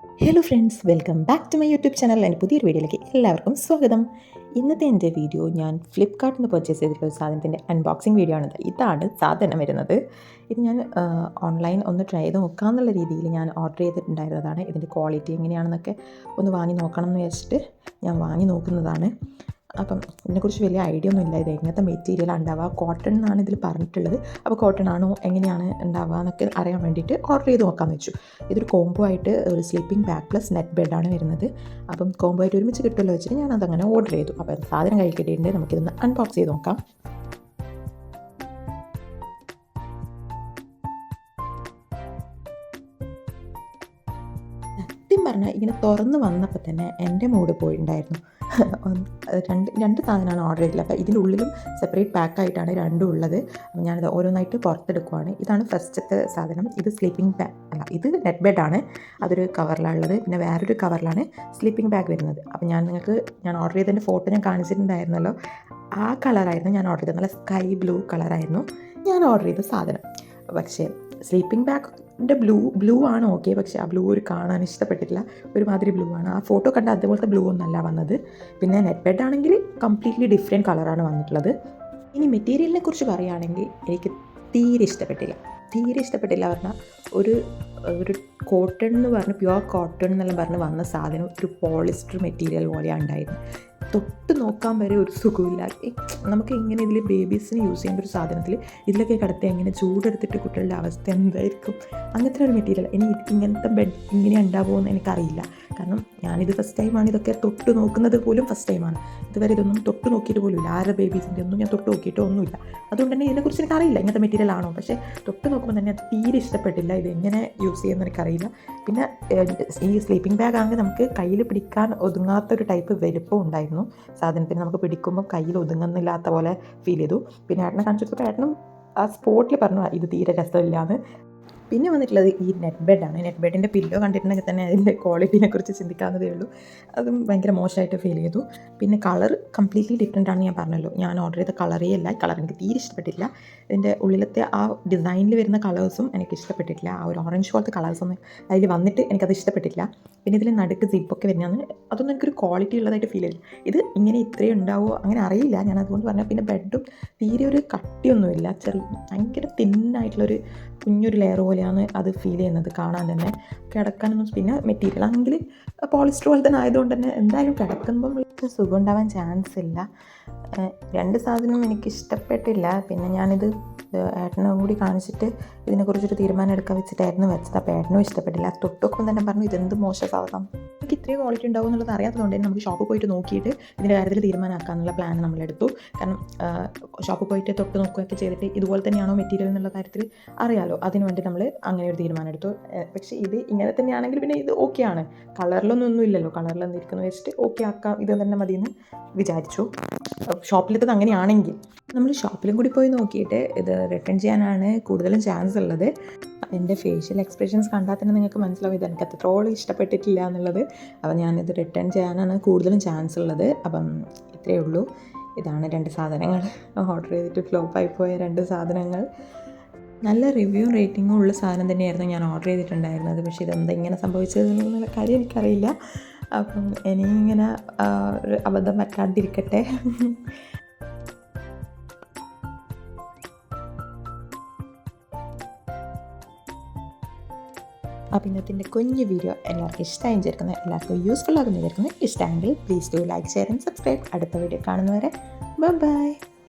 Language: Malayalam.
Hello friends, welcome back to my YouTube channel. എൻ്റെ പുതിയൊരു വീഡിയോയിലേക്ക് എല്ലാവർക്കും സ്വാഗതം. ഇന്നത്തെ എൻ്റെ വീഡിയോ ഞാൻ ഫ്ലിപ്പ്കാർട്ടിൽ നിന്ന് പർച്ചേസ് ചെയ്തിട്ടുള്ള ഒരു സാധനത്തിൻ്റെ അൺബോക്സിങ് വീഡിയോ ആണിത്. ഇതാണ് സാധനം വരുന്നത്. ഇത് ഞാൻ ഓൺലൈൻ ഒന്ന് ട്രൈ ചെയ്ത് നോക്കാമെന്നുള്ള രീതിയിൽ ഞാൻ ഓർഡർ ചെയ്തിട്ടുണ്ടായിരുന്നതാണ്. ഇതിൻ്റെ ക്വാളിറ്റി എങ്ങനെയാണെന്നൊക്കെ ഒന്ന് വാങ്ങി നോക്കണം എന്ന് വിചാരിച്ചിട്ട് ഞാൻ വാങ്ങി നോക്കുന്നതാണ്. അപ്പം ഇതിനെക്കുറിച്ച് വലിയ ഐഡിയ ഒന്നും ഇല്ല. ഇത് എങ്ങനത്തെ മെറ്റീരിയലാണ് ഉണ്ടാവുക, കോട്ടൺ എന്നാണ് ഇതിൽ പറഞ്ഞിട്ടുള്ളത്. അപ്പോൾ കോട്ടൺ ആണോ എങ്ങനെയാണ് ഉണ്ടാവുക എന്നൊക്കെ അറിയാൻ വേണ്ടിയിട്ട് ഓർഡർ ചെയ്ത് നോക്കാമെന്ന് വെച്ചു. ഇതൊരു കോംബോ ആയിട്ട് ഒരു സ്ലീപ്പിംഗ് ബാഗ് പ്ലസ് നെറ്റ് ബെഡാണ് വരുന്നത്. അപ്പം കോംബോ ആയിട്ട് ഒരുമിച്ച് കിട്ടുമല്ലോ വെച്ചിട്ട് ഞാനതങ്ങനെ ഓർഡർ ചെയ്തു. അപ്പോൾ സാധനം കൈ കിട്ടിയിട്ടുണ്ട്. നമുക്കിതൊന്ന് അൺബോക്സ് ചെയ്ത് നോക്കാം. സത്യം പറഞ്ഞാൽ ഇങ്ങനെ തുറന്ന് വന്നപ്പോൾ തന്നെ എൻ്റെ മൂഡ് പോയിട്ടുണ്ടായിരുന്നു. രണ്ട് സാധനമാണ് ഓർഡർ ചെയ്തിട്ടുള്ളത്. അപ്പോൾ ഇതിൻ്റെ ഉള്ളിലും സെപ്പറേറ്റ് പാക്കായിട്ടാണ് രണ്ടും ഉള്ളത്. അപ്പോൾ ഞാനിത് ഓരോന്നായിട്ട് പുറത്തെടുക്കുവാണ്. ഇതാണ് ഫസ്റ്റത്തെ സാധനം. ഇത് സ്ലീപ്പിംഗ് ബാഗ് അല്ല, ഇത് നെറ്റ് ബെഡാണ്. അതൊരു കവറിലുള്ളത്. പിന്നെ വേറൊരു കവറിലാണ് സ്ലീപ്പിംഗ് ബാഗ് വരുന്നത്. അപ്പോൾ ഞാൻ ഓർഡർ ചെയ്തതിൻ്റെ ഫോട്ടോ ഞാൻ കാണിച്ചിട്ടുണ്ടായിരുന്നല്ലോ. ആ കളറായിരുന്നു ഞാൻ ഓർഡർ ചെയ്തത്. നല്ല സ്കൈ ബ്ലൂ കളറായിരുന്നു ഞാൻ ഓർഡർ ചെയ്ത സാധനം. പക്ഷേ സ്ലീപ്പിംഗ് ബാഗിൻ്റെ ബ്ലൂ ആണ് ഓക്കെ. പക്ഷേ ആ ബ്ലൂ കാണാൻ ഇഷ്ടപ്പെട്ടിട്ടില്ല. ഒരുമാതിരി ബ്ലൂ ആണ്. ആ ഫോട്ടോ കണ്ട അതുപോലത്തെ ബ്ലൂ ഒന്നല്ല വന്നത്. പിന്നെ നെറ്റ് ബെഡ് ആണെങ്കിൽ കംപ്ലീറ്റ്ലി ഡിഫറെൻറ്റ് കളറാണ് വന്നിട്ടുള്ളത്. ഇനി മെറ്റീരിയലിനെ കുറിച്ച് പറയുകയാണെങ്കിൽ എനിക്ക് തീരെ ഇഷ്ടപ്പെട്ടില്ല പറഞ്ഞാൽ ഒരു കോട്ടൺ എന്ന് പറഞ്ഞ് പ്യുവർ കോട്ടൺ എന്നെല്ലാം പറഞ്ഞ് വന്ന സാധനം ഒരു പോളിസ്റ്റർ മെറ്റീരിയൽ പോലെയാണ് ഉണ്ടായിരുന്നു. തൊട്ട് നോക്കാൻ വരെ ഒരു സുഖമില്ല. നമുക്ക് ഇങ്ങനെ ഇതിൽ ബേബീസിന് യൂസ് ചെയ്യേണ്ട ഒരു സാധനത്തിൽ ഇതിലൊക്കെ കിടത്തി എങ്ങനെ ചൂടെടുത്തിട്ട് കുട്ടികളുടെ അവസ്ഥ എന്തായിരിക്കും? അങ്ങനത്തെ ഒരു മെറ്റീരിയൽ. ഇനി ഇങ്ങനത്തെ ബെഡ് ഇങ്ങനെ ഉണ്ടാവുമെന്ന് എനിക്കറിയില്ല. കാരണം ഞാനിത് ഫസ്റ്റ് ടൈമാണ് ഇതൊക്കെ തൊട്ട് നോക്കുന്നത് പോലും ഫസ്റ്റ് ടൈമാണ്. ഇതുവരെ ഇതൊന്നും തൊട്ട് നോക്കിയിട്ട് പോലും ഇല്ല. ആരുടെ ബേബീസിൻ്റെ ഒന്നും ഞാൻ തൊട്ട് നോക്കിയിട്ടോ ഒന്നുമില്ല. അതുകൊണ്ട് തന്നെ ഇതിനെക്കുറിച്ച് എനിക്കറിയില്ല ഇങ്ങനത്തെ മെറ്റീരിയൽ ആണോ. പക്ഷേ തൊട്ട് നോക്കുമ്പോൾ തന്നെ അത് തീരെ ഇഷ്ടപ്പെട്ടില്ല. ഇത് എങ്ങനെ യൂസ് ചെയ്യുമെന്ന് എനിക്കറിയില്ല. പിന്നെ ഈ സ്ലീപ്പിംഗ് ബാഗ് ആണെങ്കിൽ നമുക്ക് കയ്യിൽ പിടിക്കാൻ ഒതുങ്ങാത്തൊരു ടൈപ്പ് വലുപ്പം ഉണ്ടായിരുന്നു സാധനത്തിന്. നമുക്ക് പിടിക്കുമ്പോൾ കയ്യിൽ ഒതുങ്ങുന്നില്ലാത്ത പോലെ ഫീൽ ചെയ്തു. പിന്നെ ഏട്ടനെ കാണിച്ചപ്പോൾ ഏട്ടനും ആ സ്പോട്ടിൽ പറഞ്ഞു ഇത് തീരെ രസമില്ലാന്ന്. പിന്നെ വന്നിട്ടുള്ളത് ഈ നെറ്റ് ബെഡാണ്. നെറ്റ് ബെഡിൻ്റെ പില്ലോ കണ്ടിട്ടുണ്ടെങ്കിൽ തന്നെ അതിൻ്റെ ക്വാളിറ്റിനെ കുറിച്ച് ചിന്തിക്കാവുന്നതേ ഉള്ളൂ. അതും ഭയങ്കര മോശമായിട്ട് ഫീൽ ചെയ്തു. പിന്നെ കളർ കംപ്ലീറ്റ്ലി ഡിഫറെൻ്റ് ആണ്. ഞാൻ പറഞ്ഞല്ലോ, ഞാൻ ഓർഡർ ചെയ്ത കളറേ അല്ല. കളർ എനിക്ക് തീരെ ഇഷ്ടപ്പെട്ടില്ല. ഇതിൻ്റെ ഉള്ളിലത്തെ ആ ഡിസൈനിൽ വരുന്ന കളേഴ്സും എനിക്ക് ഇഷ്ടപ്പെട്ടിട്ടില്ല. ആ ഒരു ഓറഞ്ച് പോലത്തെ കളേഴ്സൊന്നും അതിൽ വന്നിട്ട് എനിക്കത് ഇഷ്ടപ്പെട്ടില്ല. പിന്നെ ഇതിൽ നടുക്ക് സിപ്പൊക്കെ വരുന്നതാണ്. അതൊന്നും എനിക്കൊരു ക്വാളിറ്റി ഉള്ളതായിട്ട് ഫീൽ ചെയ്യില്ല. ഇത് ഇങ്ങനെ ഇത്രയും ഉണ്ടാവുമോ അങ്ങനെ അറിയില്ല. ഞാൻ അതുകൊണ്ട് പറഞ്ഞാൽ. പിന്നെ ബെഡും തീരെ ഒരു കട്ടിയൊന്നുമില്ല. ഭയങ്കര തിന്നായിട്ടുള്ളൊരു കുഞ്ഞൊരു ലെയർ പോലെയാണ് അത് ഫീൽ ചെയ്യുന്നത് കാണാൻ തന്നെ. കിടക്കാനൊന്നും. പിന്നെ മെറ്റീരിയൽ ആണെങ്കിൽ പോളിസ്റ്റർ പോലെ തന്നെ ആയതുകൊണ്ട് തന്നെ എന്തായാലും കിടക്കുമ്പം സുഖം ഉണ്ടാവാൻ ചാൻസ് ഇല്ല. രണ്ട് സാധനവും എനിക്ക് ഇഷ്ടപ്പെട്ടില്ല. പിന്നെ ഞാനിത് ഏട്ടനും കൂടി കാണിച്ചിട്ട് ഇതിനെക്കുറിച്ചൊരു തീരുമാനം എടുക്കാൻ വെച്ചിട്ടായിരുന്നു വെച്ചത്. അപ്പോൾ ഏട്ടനും ഇഷ്ടപ്പെട്ടില്ല. തൊട്ടൊപ്പം തന്നെ പറഞ്ഞു ഇതെന്ത് മോശം സാധനം. എനിക്ക് ഇത്രയും ക്വാളിറ്റി ഉണ്ടാവും എന്നുള്ളത് അറിയാത്തതുകൊണ്ട് തന്നെ നമുക്ക് ഷോപ്പിൽ പോയിട്ട് നോക്കിയിട്ട് ഇതിൻ്റെ കാര്യത്തിൽ തീരുമാനമാക്കാനുള്ള പ്ലാൻ നമ്മളെടുത്തു. കാരണം ഷോപ്പിൽ പോയിട്ട് തൊട്ട് നോക്കുകയൊക്കെ ചെയ്തിട്ട് ഇതുപോലെ തന്നെയാണോ മെറ്റീരിയൽ എന്നുള്ള കാര്യത്തിൽ അറിയാമല്ലോ. അതിന് വേണ്ടി നമ്മൾ അങ്ങനെ ഒരു തീരുമാനം എടുത്തു. പക്ഷേ ഇത് ഇങ്ങനെ തന്നെയാണെങ്കിൽ പിന്നെ ഇത് ഓക്കെയാണ്. കളറിലൊന്നും ഇല്ലല്ലോ. കളറിലൊന്നും ഇരിക്കുന്നു വെച്ചിട്ട് ഓക്കെ ആക്കാം, ഇത് തന്നെ മതിയെന്ന് വിചാരിച്ചു. ഷോപ്പിലെത്തത് അങ്ങനെയാണെങ്കിൽ നമ്മൾ ഷോപ്പിലും കൂടി പോയി നോക്കിയിട്ട് ഇത് റിട്ടേൺ ചെയ്യാനാണ് കൂടുതലും ചാൻസ് ഉള്ളത്. എൻ്റെ ഫേഷ്യൽ എക്സ്പ്രഷൻസ് കണ്ടാൽ തന്നെ നിങ്ങൾക്ക് മനസ്സിലാവും ഇത് എനിക്ക് അത്രത്തോളം ഇഷ്ടപ്പെട്ടിട്ടില്ല എന്നുള്ളത്. അപ്പം ഞാനിത് റിട്ടേൺ ചെയ്യാനാണ് കൂടുതലും ചാൻസ് ഉള്ളത്. അപ്പം ഇത്രയേ ഉള്ളൂ. ഇതാണ് രണ്ട് സാധനങ്ങൾ. ഓർഡർ ചെയ്തിട്ട് ഫ്ലോപ്പായി പോയ രണ്ട് സാധനങ്ങൾ. നല്ല റിവ്യൂ റേറ്റിങ്ങും ഉള്ള സാധനം തന്നെയായിരുന്നു ഞാൻ ഓർഡർ ചെയ്തിട്ടുണ്ടായിരുന്നത്. പക്ഷേ ഇതെന്താ ഇങ്ങനെ സംഭവിച്ചതെന്നുള്ള കാര്യം എനിക്കറിയില്ല. അപ്പം ഇനിയിങ്ങനെ ഒരു അബദ്ധം പറ്റാണ്ടിരിക്കട്ടെ. അപ്പോൾ ഇന്നത്തെ കുഞ്ഞു വീഡിയോ എല്ലാവർക്കും ഇഷ്ടമായി വിചാരിക്കുന്നത്, എല്ലാവർക്കും യൂസ്ഫുൾ ആകുന്ന വിചാരിക്കുന്നത്. ഇഷ്ടമെങ്കിൽ please do like, share and subscribe. അടുത്ത വീഡിയോ കാണുന്നവരെ ബൈ.